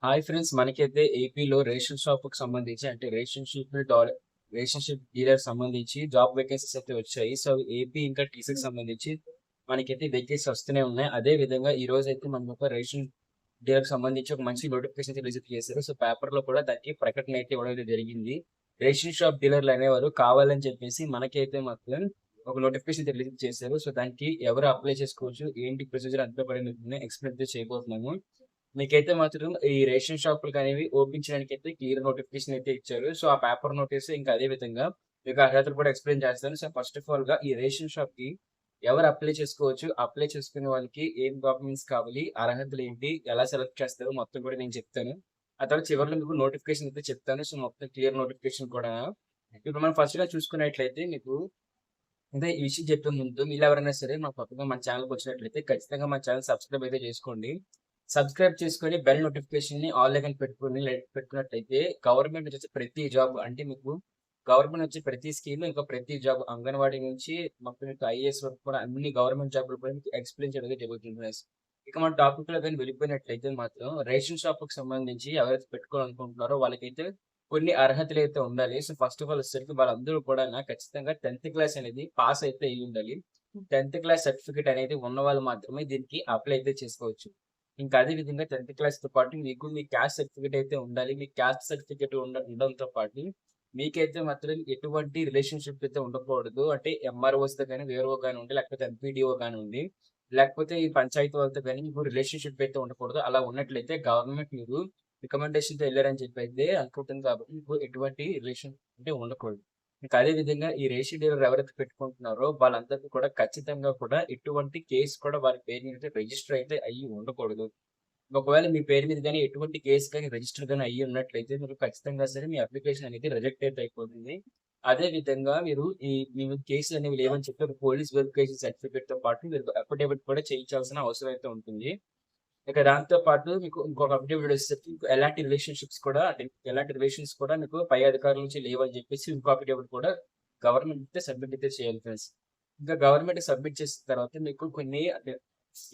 Hi friends, మనకైతే ఏపీలో ration షాప్‌కి సంబంధించి అంటే రేషన్‌షిప్ డీలర్ సంబంధించి జాబ్ వేకెన్సీస్ అయితే వచ్చాయి. సో, అవి ఏపీ ఇంకా టీసీకి సంబంధించి మనకైతే వేకెన్సీ వస్తూనే ఉన్నాయి. అదే విధంగా ఈరోజైతే మనకు ఒక రేషన్ డీలర్‌కి సంబంధించి ఒక మంచి నోటిఫికేషన్ అయితే రిలీజ్ చేశారు. సో, పేపర్‌లో కూడా దానికి ప్రకటన అయితే ఇవ్వడం అయితే జరిగింది. రేషన్ షాప్ డీలర్‌లు అనేవారు కావాలని చెప్పేసి మనకైతే మాత్రం ఒక నోటిఫికేషన్ అయితే రిలీజ్ చేశారు. సో, దానికి ఎవరు అప్లై చేసుకోవచ్చు, ఏంటి ప్రొసీజర్ అంతా కూడా నేను ఎక్స్‌ప్లెయిన్ అయితే చేయబోతున్నాను. మీకైతే మాత్రం ఈ రేషన్ షాపులకనేవి ఓపెన్ చేయడానికైతే క్లియర్ నోటిఫికేషన్ అయితే ఇచ్చారు. సో, ఆ పేపర్ నోటీస్ ఇంకా అదే విధంగా మీకు అర్హతలు కూడా ఎక్స్‌ప్లెయిన్ చేస్తాను. సో, ఫస్ట్ ఆఫ్ ఆల్‌గా ఈ రేషన్ షాప్‌కి ఎవరు అప్లై చేసుకోవచ్చు? అప్లై చేసుకునే వాళ్ళకి ఏం డాక్యుమెంట్స్ కావాలి? అర్హతలేంటి? ఎలా సెలెక్ట్ చేస్తారో మొత్తం కూడా నేను చెప్తాను. ఆ తర్వాత చివరిలో మీకు నోటిఫికేషన్ అయితే చెప్తాను. సో, మొత్తం క్లియర్ నోటిఫికేషన్ కూడా. ఇప్పుడు మనం ఫస్ట్‌గా చూసుకున్నట్లయితే మీకు అంటే ఈ విషయం చెప్పే ముందు మీరెవరైనా సరే కొత్తగా మన ఛానల్‌కి వచ్చినట్లయితే ఖచ్చితంగా మన ఛానెల్ సబ్స్క్రైబ్ అయితే చేసుకోండి. సబ్స్క్రైబ్ చేసుకొని బెల్ నోటిఫికేషన్‌ని ఆల్ ఐకాన్ పెట్టుకున్నట్టయితే గవర్నమెంట్ నుంచి వచ్చే ప్రతి జాబ్ అంటే మీకు గవర్నమెంట్ నుంచి ప్రతి స్కీమ్ ఇంకా ప్రతి జాబ్ అంగన్వాడీ నుంచి మొత్తం మీకు ఐఏఎస్ వరకు కూడా అన్ని గవర్నమెంట్ జాబ్‌లు కూడా మీకు ఎక్స్‌ప్లెయిన్ చేయడం అయితే జరుగుతుంది ఫ్రెండ్స్. ఇక మన టాపిక్‌లో గాని వెళ్ళిపోయినట్లయితే మాత్రం రేషన్ షాప్‌కి సంబంధించి ఎవరైతే పెట్టుకోవాలనుకుంటున్నారో వాళ్ళకైతే కొన్ని అర్హతలైతే ఉండాలి. సో, ఫస్ట్ ఆఫ్ ఆల్ వచ్చేసరికి వాళ్ళందరూ కూడాను ఖచ్చితంగా 10థ్ క్లాస్ అనేది పాస్ అయితే అయ్యుండాలి. 10థ్ క్లాస్ సర్టిఫికేట్ అనేది ఉన్నవాళ్ళు మాత్రమే దీనికి అప్లై అయితే చేసుకోవచ్చు. ఇంకా అదే విధంగా 10థ్ క్లాస్‌తో పాటు మీకు మీ క్యాస్ట్ సర్టిఫికేట్ అయితే ఉండాలి. మీ క్యాస్ట్ సర్టిఫికేట్ ఉండడంతో పాటు మీకైతే మాత్రం ఎటువంటి రిలేషన్‌షిప్ అయితే ఉండకూడదు. అంటే ఎంఆర్‌ఓస్‌తో గాని, వీఆర్‌ఓ గానివ్వండి, లేకపోతే ఎంపీడీఓ గానివ్వండి, లేకపోతే ఈ పంచాయతీ వాళ్ళతో గాని మీకు రిలేషన్‌షిప్ అయితే ఉండకూడదు. అలా ఉన్నట్లయితే గవర్నమెంట్ మీరు రికమెండేషన్‌తో ఎళ్లారని చెప్పైతే అనుకుంటుంది కాబట్టి మీకు ఎటువంటి రిలేషన్ అంటే ఉండకూడదు. ఇంకా అదే విధంగా ఈ రేషన్ డీలర్ ఎవరైతే పెట్టుకుంటున్నారో వాళ్ళందరికీ కూడా ఖచ్చితంగా కూడా ఎటువంటి కేస్ కూడా వారి పేరు మీద రిజిస్టర్ అయితే అయ్యి ఉండకూడదు. ఒకవేళ మీ పేరు మీద గాని ఎటువంటి కేస్ గాని రిజిస్టర్ గాని అయ్యి ఉన్నట్లయితే మీరు ఖచ్చితంగా సరే మీ అప్లికేషన్ అనేది రిజెక్ట్ అయితే అయిపోతుంది. అదే విధంగా మీరు మీ మీద కేసులు అనేవి లేవని చెప్పి ఒక పోలీస్ వెరిఫికేషన్ సర్టిఫికేట్‌తో పాటు మీరు అఫిడవిట్ కూడా చేయించాల్సిన అవసరం అయితే ఉంటుంది. ఇక దాంతో పాటు మీకు ఇంకొక అప్డేట్ వచ్చేసరికి మీకు ఎలాంటి రిలేషన్‌షిప్స్ కూడా అంటే ఎలాంటి రిలేషన్స్ కూడా మీకు పై అధికారుల నుంచి లేవని చెప్పేసి ఇంకో అఫిడవిట్ కూడా గవర్నమెంట్ అయితే సబ్మిట్ అయితే చేయాలి ఫ్రెండ్స్. ఇంకా గవర్నమెంట్ సబ్మిట్ చేసిన తర్వాత మీకు కొన్ని అంటే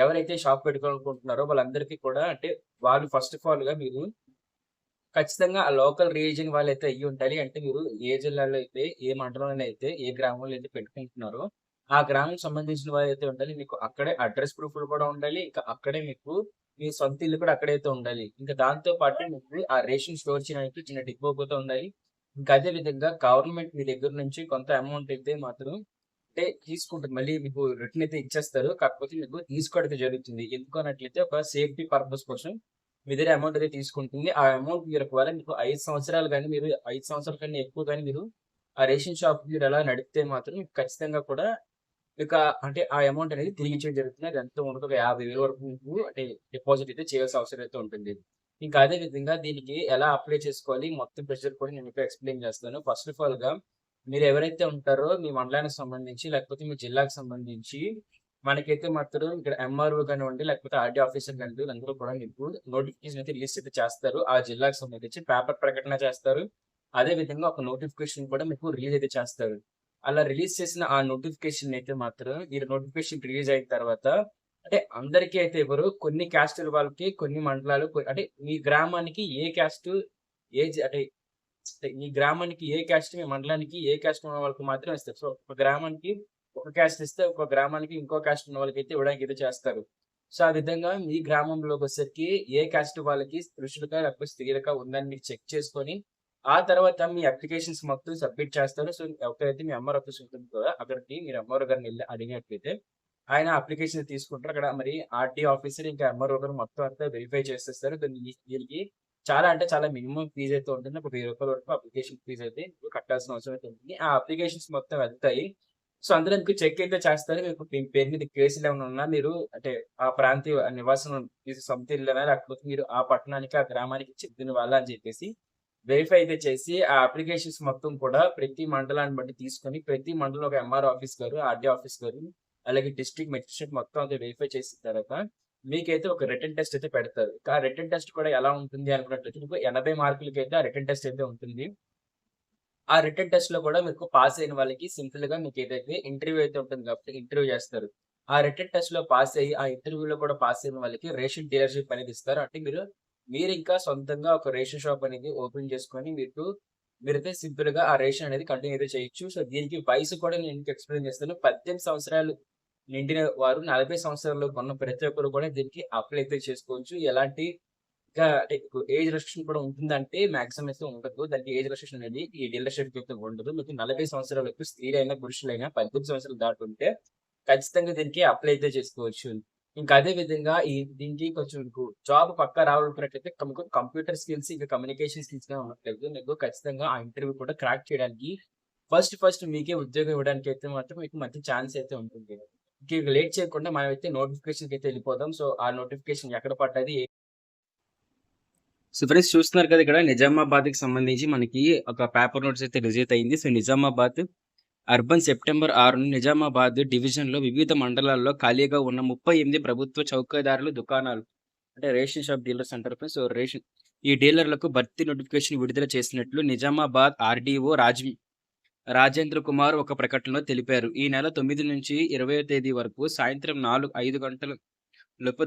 ఎవరైతే షాప్ పెట్టుకోవాలనుకుంటున్నారో వాళ్ళందరికీ కూడా అంటే వాళ్ళు ఫస్ట్ ఆఫ్ ఆల్‌గా మీరు ఖచ్చితంగా ఆ లోకల్ రీజియన్ వాళ్ళైతే అయ్యుండాలి. అంటే మీరు ఏ జిల్లాలో అయితే, ఏ మండలంలో అయితే, ఏ గ్రామంలో అయితే పెట్టుకుంటున్నారో, ఆ గ్రామానికి సంబంధించిన వారైతే ఉండాలి. మీకు అక్కడే అడ్రెస్ ప్రూఫ్‌లు కూడా ఉండాలి. ఇంకా అక్కడే మీకు మీ సొంత ఇల్లు కూడా అక్కడైతే ఉండాలి. ఇంకా దాంతో పాటు మీకు ఆ రేషన్ స్టోర్ చేయడానికి చిన్న డిపో కూడా ఉండాలి. ఇంకా అదే విధంగా గవర్నమెంట్ మీ దగ్గర నుంచి కొంత అమౌంట్ అయితే మాత్రం అంటే తీసుకుంటుంది. మళ్ళీ మీకు రిటర్న్ అయితే ఇచ్చేస్తారు. కాకపోతే మీకు తీసుకోవడం అయితే జరుగుతుంది. ఎందుకు అన్నట్లయితే ఒక సేఫ్టీ పర్పస్ కోసం మీ దగ్గర అమౌంట్ అయితే తీసుకుంటుంది. ఆ అమౌంట్ మీరు ఒకవేళ మీకు 5 సంవత్సరాలు గాని మీరు 5 సంవత్సరాల కన్నా ఎక్కువ గాని మీరు ఆ రేషన్ షాప్ మీరు అలా నడిపితే మాత్రం మీకు ఖచ్చితంగా కూడా మీకు అంటే ఆ అమౌంట్ అనేది తిరిగి ఇచ్చేయడం జరుగుతుంది. అది ఎంతో ఉండదు. ఒక 50,000 వరకు మీకు అంటే డిపాజిట్ అయితే చేయాల్సిన అవసరం అయితే ఉంటుంది. ఇంకా అదే విధంగా దీనికి ఎలా అప్లై చేసుకోవాలి మొత్తం ప్రొసీజర్ కూడా నేను మీకు ఎక్స్‌ప్లెయిన్ చేస్తాను. ఫస్ట్ ఆఫ్ ఆల్‌గా మీరు ఎవరైతే ఉంటారో మీ మండలానికి సంబంధించి లేకపోతే మీ జిల్లాకి సంబంధించి మనకైతే మాత్రం ఇక్కడ ఎంఆర్ఓ కానివ్వండి, లేకపోతే ఆర్‌డీ ఆఫీసర్ కానివ్వండి, వీళ్ళందరూ కూడా మీకు నోటిఫికేషన్ అయితే రిలీజ్ అయితే చేస్తారు. ఆ జిల్లాకు సంబంధించి పేపర్ ప్రకటన చేస్తారు. అదే విధంగా ఒక నోటిఫికేషన్ కూడా మీకు రిలీజ్ అయితే చేస్తారు. అలా రిలీజ్ చేసిన ఆ నోటిఫికేషన్ అయితే మాత్రం ఈ నోటిఫికేషన్ రిలీజ్ అయిన తర్వాత అంటే అందరికీ అయితే ఇవ్వరు. కొన్ని క్యాస్టుల వాళ్ళకి, కొన్ని మండలాలు అంటే మీ గ్రామానికి ఏ క్యాస్ట్ ఏ జ అంటే మీ గ్రామానికి ఏ క్యాస్ట్, మీ మండలానికి ఏ క్యాస్ట్ ఉన్న వాళ్ళకి మాత్రమే ఇస్తారు. సో, ఒక గ్రామానికి ఒక క్యాస్ట్ ఇస్తే, ఒక గ్రామానికి ఇంకో క్యాస్ట్ ఉన్న వాళ్ళకైతే ఇవ్వడానికి అయితే చేస్తారు. సో, ఆ విధంగా మీ గ్రామంలోకొచ్చేసరికి ఏ క్యాస్ట్ వాళ్ళకి పురుషులకా లేకపోతే స్త్రీలకా ఉందని మీరు చెక్ చేసుకొని, ఆ తర్వాత మీ అప్లికేషన్స్ మొత్తం సబ్మిట్ చేస్తారు. సో, ఎక్కడైతే మీ ఎంఆర్ ఆఫీస్ ఉంటుంది కదా! అక్కడికి మీరు ఎంఆర్‌ఓ గారిని ఎళ్లి అడిగినట్లయితే, ఆయన అప్లికేషన్ తీసుకుంటారు. అక్కడ మరి ఆర్‌టీ ఆఫీసర్ ఇంకా ఎంఆర్‌ఓ గారు మొత్తం అంతా వెరిఫై చేసేస్తారు. దీనికి చాలా అంటే చాలా మినిమమ్ ఫీజ్ అయితే ఉంటుంది. ఒక రూ. 1000 వరకు అప్లికేషన్ ఫీజ్ అయితే మీరు కట్టాల్సిన అవసరం అయితే ఉంటుంది. ఆ అప్లికేషన్స్ మొత్తం వెళ్తాయి. సో, అందులో మీకు చెక్ అయితే చేస్తారు. మీకు మీ పేరు మీద కేసులేమన్నా ఉన్నా మీరు అంటే ఆ ప్రాంతీయ నివాసం ఇది సొంత ఇల్లేనా? లేకపోతే మీరు ఆ పట్టణానికి, ఆ గ్రామానికి చెందిన వాళ్ళా అని చెప్పేసి వెరిఫై అయితే చేసి, ఆ అప్లికేషన్స్ మొత్తం కూడా ప్రతి మండలాన్ని బట్టి తీసుకొని, ప్రతి మండలంలో ఒక ఎంఆర్‌ఓ ఆఫీస్ గారు, ఆర్‌డీ ఆఫీస్ గారు, అలాగే డిస్ట్రిక్ట్ మెజిస్ట్రేట్ మొత్తం అంతా వెరిఫై చేసిన తర్వాత, మీకైతే ఒక రిటన్ టెస్ట్ అయితే పెడతారు. ఆ రిటన్ టెస్ట్ కూడా ఎలా ఉంటుంది అనుకున్నట్లయితే, మీకు 80 మార్కులకైతే ఆ రిటన్ టెస్ట్ అయితే ఉంటుంది. ఆ రిటన్ టెస్ట్‌లో కూడా మీకు పాస్ అయిన వాళ్ళకి సింపుల్‌గా మీకేదైతే ఇంటర్వ్యూ అయితే ఉంటుంది కాబట్టి ఇంటర్వ్యూ చేస్తారు. ఆ రిటన్ టెస్ట్‌లో పాస్ అయ్యి, ఆ ఇంటర్వ్యూలో కూడా పాస్ అయిన వాళ్ళకి రేషన్ డీలర్‌షిప్ అనేది ఇస్తారు. అంటే మీరు మీరు ఇంకా సొంతంగా ఒక రేషన్ షాప్ అనేది ఓపెన్ చేసుకొని మీరైతే సింపుల్‌గా ఆ రేషన్ అనేది కంటిన్యూ అయితే చేయొచ్చు. సో, దీనికి వయసు కూడా నేను మీకు ఎక్స్‌ప్లెయిన్ చేస్తాను. 18 సంవత్సరాలు నిండిన వారు 40 సంవత్సరాల్లోపు ఉన్న ప్రతి ఒక్కరు కూడా దీనికి అప్లై అయితే చేసుకోవచ్చు. ఎలాంటి ఇంకా అంటే ఏజ్ రెస్ట్రిక్షన్ కూడా ఉంటుందంటే మాక్సిమం అయితే ఉండదు. దానికి ఏజ్ రెస్ట్రిక్షన్ అనేది ఈ డీలర్‌షిప్‌కి అయితే ఉండదు. మీకు 40 సంవత్సరాలకు స్త్రీలైనా, పురుషులైనా 18 సంవత్సరాలు దాటుంటే ఖచ్చితంగా దీనికి అప్లై అయితే చేసుకోవచ్చు. ఇంకా అదే విధంగా దీనికి కొంచెం మీకు జాబ్ పక్కా రావాలనుకున్నట్లయితే మీకు కంప్యూటర్ స్కిల్స్, ఇంకా కమ్యూనికేషన్ స్కిల్స్ గాని ఉన్నట్లయితే మీకు ఖచ్చితంగా ఆ ఇంటర్వ్యూ కూడా క్రాక్ చేయడానికి ఫస్ట్ మీకే ఉద్యోగం ఇవ్వడానికి అయితే మాత్రం మీకు మంచి ఛాన్స్ అయితే ఉంటుంది. ఇంక లేట్ చేయకుండా మనమైతే నోటిఫికేషన్‌కి అయితే వెళ్ళిపోదాం. సో, ఆ నోటిఫికేషన్ ఎక్కడ పడ్డది సో ఫ్రెండ్స్ చూస్తున్నారు కదా ఇక్కడ నిజామాబాద్‌కి సంబంధించి మనకి ఒక పేపర్ నోట్స్ అయితే రిలీజ్ అయింది. So Nizamabad urban September 6 Nizamabad డివిజన్‌లో వివిధ మండలాల్లో ఖాళీగా ఉన్న 38 ప్రభుత్వ చౌకదారులు దుకాణాలు అంటే రేషన్ షాప్ డీలర్స్ అంటారు ఫ్రెండ్స్. సో ఈ డీలర్లకు భర్తీ నోటిఫికేషన్ విడుదల చేసినట్లు నిజామాబాద్ ఆర్‌డీఓ రాజేంద్ర కుమార్ ఒక ప్రకటనలో తెలిపారు. ఈ నెల 9 నుంచి 20వ తేదీ వరకు సాయంత్రం 5 గంటల లోపు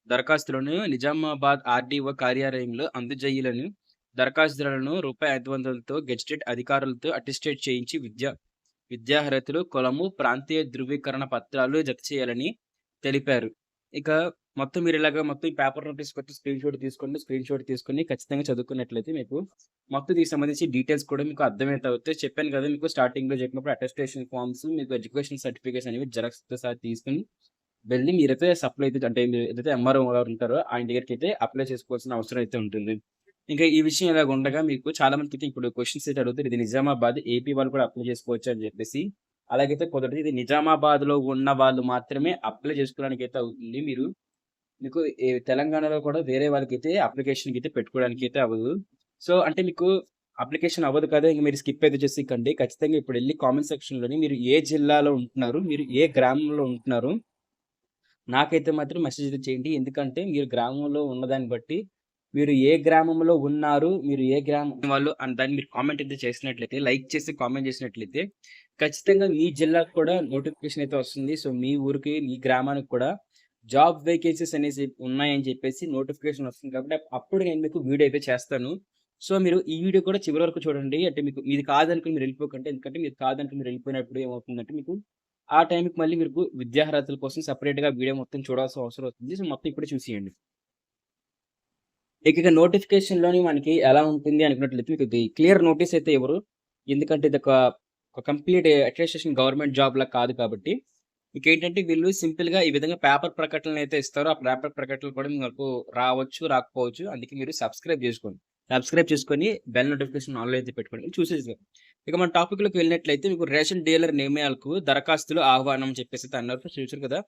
దరఖాస్తులను నిజామాబాద్ ఆర్‌డీఓ కార్యాలయంలో అందజేయాలని దరఖాస్తుదారులను రూ. 500తో గెజిటెడ్ అధికారులతో అటెస్టేట్ చేయించి విద్యార్హతలు, కులము, ప్రాంతీయ ధృవీకరణ పత్రాలు జతచేయాలని తెలిపారు. ఇక మొత్తం మీరు ఇలాగా మొత్తం ఈ పేపర్ నోటీస్ కొట్టి స్క్రీన్ షాట్ తీసుకొని ఖచ్చితంగా చదువుకున్నట్లయితే మీకు మొత్తం దీనికి సంబంధించి డీటెయిల్స్ కూడా మీకు అర్థమైతే అవుతాయి. చెప్పాను కదా మీకు స్టార్టింగ్‌లో చెప్పినప్పుడు అటెస్టేషన్ ఫార్మ్స్, మీకు ఎడ్యుకేషన్ సర్టిఫికేట్స్ అనేవి జిరాక్స్‌తో సహా తీసుకొని వెళ్లి మీరైతే సప్లై అయితే అంటే మీరు ఏదైతే ఎంఆర్ఓ గారు ఉంటారో ఆయన దగ్గరికైతే అప్లై చేసుకోవాల్సిన అవసరం అయితే ఉంటుంది. ఇంకా ఈ విషయం ఇలాగ ఉండగా మీకు చాలా మందికైతే ఇప్పుడు క్వెషన్స్ అయితే అడుగుతారు. ఇది నిజామాబాద్, ఏపీ వాళ్ళు కూడా అప్లై చేసుకోవచ్చా అని చెప్పేసి. అలాగైతే కుదరదు. ఇది నిజామాబాద్‌లో ఉన్న వాళ్ళు మాత్రమే అప్లై చేసుకోవడానికైతే అవుతుంది. మీకు తెలంగాణలో కూడా వేరే వాళ్ళకైతే అప్లికేషన్‌కైతే పెట్టుకోవడానికైతే అవ్వదు. సో, అంటే మీకు అప్లికేషన్ అవ్వదు కదా! ఇంక మీరు స్కిప్ అయితే చేసేయకండి. ఖచ్చితంగా ఇప్పుడెళ్లి కామెంట్ సెక్షన్‌లోని మీరు ఏ జిల్లాలో ఉంటున్నారు? మీరు ఏ గ్రామంలో ఉంటున్నారు? నాకైతే మాత్రం మెసేజ్ అయితే చేయండి. ఎందుకంటే మీరు గ్రామంలో ఉన్నదాన్ని బట్టి మీరు ఏ గ్రామంలో ఉన్నారు, మీరు ఏ గ్రామం వాళ్ళు అని దాన్ని మీరు కామెంట్ అయితే చేసినట్లయితే, లైక్ చేసి కామెంట్ చేసినట్లయితే ఖచ్చితంగా మీ జిల్లాకు కూడా నోటిఫికేషన్ అయితే వస్తుంది. సో, మీ ఊరికి, మీ గ్రామానికి కూడా జాబ్ వేకెన్సీస్ అనేసి ఉన్నాయని చెప్పేసి నోటిఫికేషన్ వస్తుంది కాబట్టి అప్పుడు నేను మీకు వీడియో అయితే చేస్తాను. సో, మీరు ఈ వీడియో కూడా చివరి వరకు చూడండి. అంటే మీకు మీది కాదనుకుని మీరు వెళ్ళిపోకండి. ఎందుకంటే మీరు కాదనుకుని మీరు వెళ్ళిపోయినప్పుడు ఏమవుతుందంటే మీకు ఆ టైంకి మళ్ళీ మీకు విద్యార్హతల కోసం సెపరేట్‌గా వీడియో మొత్తం చూడాల్సిన అవసరం వస్తుంది. సో, మొత్తం ఇప్పుడే చూసేయండి. ఇక నోటిఫికేషన్‌లోని మనకి ఎలా ఉంటుంది అనుకున్నట్లయితే మీకు ఇది క్లియర్ నోటీస్ అయితే ఇవ్వరు. ఎందుకంటే ఒక కంప్లీట్ అటెస్టేషన్ గవర్నమెంట్ జాబ్‌లా కాదు కాబట్టి. మీకేంటంటే వీళ్ళు సింపుల్‌గా ఈ విధంగా పేపర్ ప్రకటనలైతే ఇస్తారో, ఆ పేపర్ ప్రకటనలు కూడా మీకు రావచ్చు, రాకపోవచ్చు. అందుకే మీరు సబ్స్క్రైబ్ చేసుకోండి. సబ్స్క్రైబ్ చేసుకొని బెల్ నోటిఫికేషన్ ఆన్‌లో అయితే పెట్టుకోండి. చూసేసారు. ఇక మన టాపిక్‌లోకి వెళ్ళినట్లయితే మీకు రేషన్ డీలర్ నియమాలకు దరఖాస్తులు ఆహ్వానం చెప్పేసి అన్నారు. చూసారు కదా!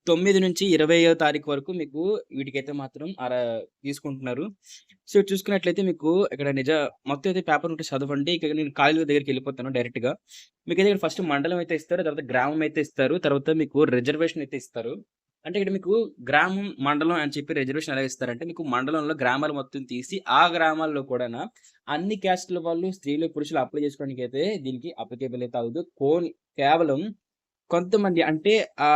9 నుంచి 20వ తారీఖు వరకు మీకు వీటికైతే మాత్రం తీసుకుంటున్నారు. సో, చూసుకున్నట్లయితే మీకు ఇక్కడ మొత్తం అయితే పేపర్ నోటీస్ చదవండి. ఇక నేను ఖాళీల దగ్గరికెళ్ళిపోతాను డైరెక్ట్‌గా. మీకైతే ఇక్కడ ఫస్ట్ మండలం అయితే ఇస్తారు. తర్వాత గ్రామం అయితే ఇస్తారు. తర్వాత మీకు రిజర్వేషన్ అయితే ఇస్తారు. అంటే ఇక్కడ మీకు గ్రామం, మండలం అని చెప్పి రిజర్వేషన్ ఎలా ఇస్తారంటే మీకు మండలంలో గ్రామాలు మొత్తం తీసి ఆ గ్రామాల్లో కూడాన అన్ని క్యాస్ట్‌ల వాళ్ళు స్త్రీలు, పురుషులు అప్లై చేసుకోవడానికైతే దీనికి అప్లికేబుల్ అయితే అవ్వదు. కేవలం కొంతమంది అంటే ఆ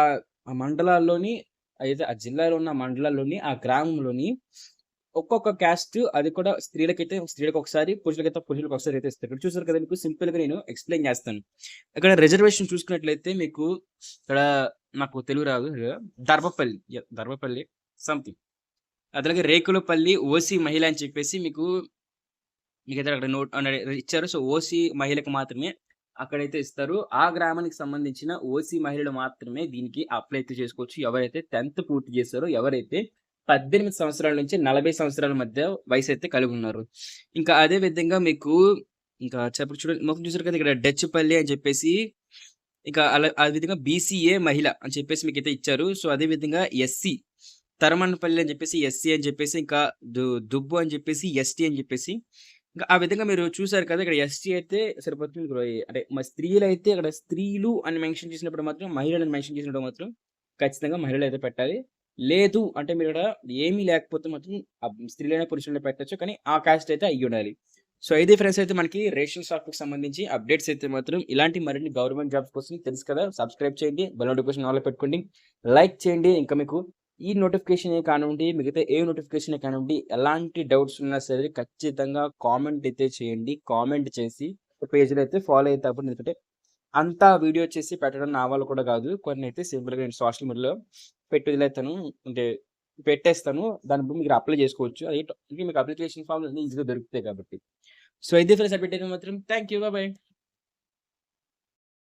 మండలాల్లోని అయితే ఆ జిల్లాలో ఉన్న మండలాల్లోని, ఆ గ్రామంలోని ఒక్కొక్క క్యాస్ట్ అది కూడా స్త్రీలకొకసారి, పురుషులకొకసారి అయితే ఇస్తారు. ఇక్కడ చూసారు కదా! మీకు సింపుల్‌గా నేను ఎక్స్‌ప్లెయిన్ చేస్తాను. ఇక్కడ రిజర్వేషన్ చూసుకున్నట్లయితే మీకు ఇక్కడ నాకు తెలుగు రాదు. దర్భపల్లి సంథింగ్. అట్లాగే రేకులపల్లి ఓసీ మహిళ అని చెప్పేసి మీకైతే అక్కడ ఇచ్చారు. సో, ఓసీ మహిళకు మాత్రమే అక్కడైతే ఇస్తారు. ఆ గ్రామానికి సంబంధించిన ఓసీ మహిళలు మాత్రమే దీనికి అప్లై అయితే చేసుకోవచ్చు. ఎవరైతే 10థ్ పూర్తి చేశారో, ఎవరైతే 18 సంవత్సరాల నుంచి 40 సంవత్సరాల మధ్య వయసైతే కలిగున్నారు. ఇంకా అదే విధంగా మీకు ఇంకా చూడండి మొత్తం చూసారు కదా! ఇక్కడ డచ్‌పల్లి అని చెప్పేసి ఇంకా ఆ విధంగా బీసీఏ మహిళ అని చెప్పేసి మీకైతే ఇచ్చారు. సో, అదే విధంగా ఎస్సీ తరమన్నపల్లి అని చెప్పేసి ఎస్సీ అని చెప్పేసి ఇంకా దుబ్బు అని చెప్పేసి ఎస్టీ అని చెప్పేసి ఇంకా ఆ విధంగా మీరు చూసారు కదా! ఇక్కడ ఎస్టీ అయితే సరిపోతుంది. అంటే స్త్రీలైతే ఇక్కడ స్త్రీలు అని మెన్షన్ చేసినప్పుడు మాత్రం మహిళలని మెన్షన్ చేసినప్పుడు మాత్రం ఖచ్చితంగా మహిళలైతే పెట్టాలి. లేదు అంటే మీరు ఇక్కడ ఏమీ లేకపోతే మాత్రం స్త్రీలైనా, పురుషులైనా పెట్టొచ్చు. కానీ ఆ కాస్ట్ అయితే అయ్యుండాలి. సో, ఇది ఫ్రెండ్స్ అయితే మనకి రేషన్ షాప్‌కి సంబంధించి అప్డేట్స్ అయితే మాత్రం ఇలాంటి మరిన్ని గవర్నమెంట్ జాబ్స్ కోసం తెలుసు కదా! సబ్స్క్రైబ్ చేయండి. బెల్ నోటిఫికేషన్ ఆన్‌లో పెట్టుకోండి. లైక్ చేయండి. ఇంకా మీకు ఈ నోటిఫికేషనే కానివ్వండి, మిగతా ఏ నోటిఫికేషనే కానివ్వండి, ఎలాంటి డౌట్స్ ఉన్నా సరే ఖచ్చితంగా కామెంట్ అయితే చేయండి. కామెంట్ చేసి పేజ్‌లో అయితే ఫాలో అయితే అవ్వండి. ఎందుకంటే అంతా వీడియో చేసి పెట్టడం నా వల్ల కూడా కాదు. కొన్నైతే సింపుల్‌గా నేను సోషల్ మీడియాలో పెట్టి వదిలేస్తాను. అంటే పెట్టేస్తాను. దాన్ని బట్టి మీరు అప్లై చేసుకోవచ్చు. అంటే మీకు అప్లికేషన్ ఫార్మ్‌లు అన్నీ ఈజీగా దొరుకుతాయి కాబట్టి. సో, ఇది ఫ్రెండ్స్ అప్డేట్ అయితే మాత్రం థాంక్ యూ. బాయ్.